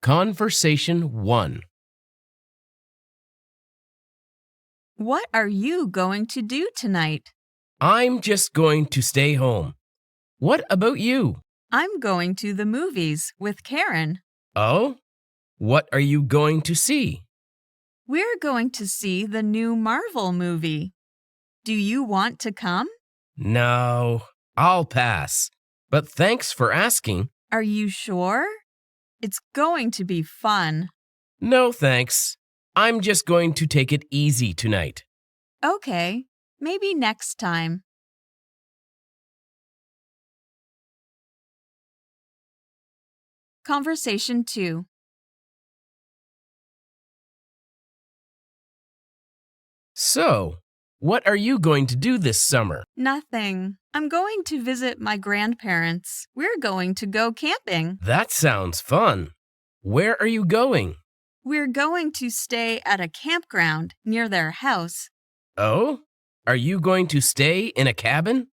Conversation 1. What are you going to do tonight? I'm just going to stay home. What about you? I'm going to the movies with Karen. Oh? What are you going to see? We're going to see the new Marvel movie. Do you want to come? No, I'll pass. But thanks for asking. Are you sure? It's going to be fun. No, thanks. I'm just going to take it easy tonight. Okay, maybe next time. Conversation 2. So, what are you going to do this summer? Nothing. I'm going to visit my grandparents. We're going to go camping. That sounds fun. Where are you going? We're going to stay at a campground near their house. Oh? Are you going to stay in a cabin?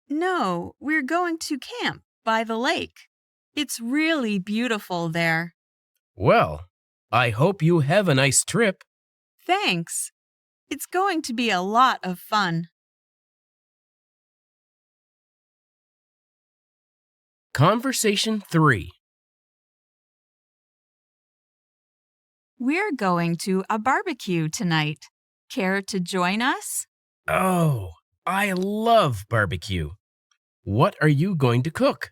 No, we're going to camp by the lake. It's really beautiful there. Well, I hope you have a nice trip. Thanks. It's going to be a lot of fun. Conversation 3. We're going to a barbecue tonight. Care to join us? Oh, I love barbecue. What are you going to cook?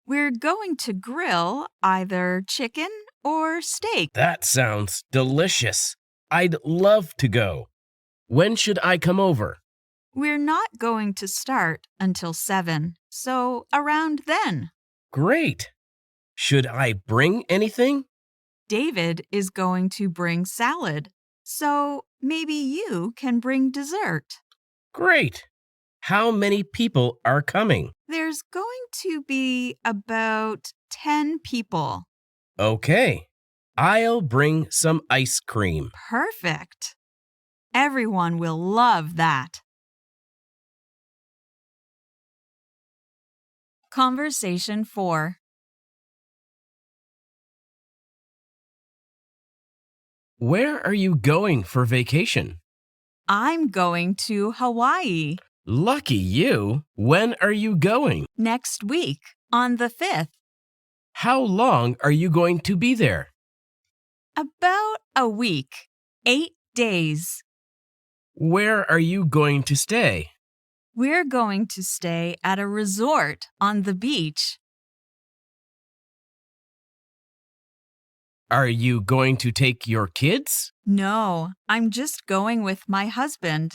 We're going to grill either chicken or steak. That sounds delicious. I'd love to go. When should I come over? We're not going to start until 7, so around then. Great. Should I bring anything? David is going to bring salad, so maybe you can bring dessert. Great. How many people are coming? There's going to be about 10 people. Okay. I'll bring some ice cream. Perfect. Everyone will love that. Conversation 4. Where are you going for vacation? I'm going to Hawaii Lucky you. When are you going? next week on the 5th. How long are you going to be there? About a week, 8 days. Where are you going to stay? We're going to stay at a resort on the beach. Are you going to take your kids? No, I'm just going with my husband.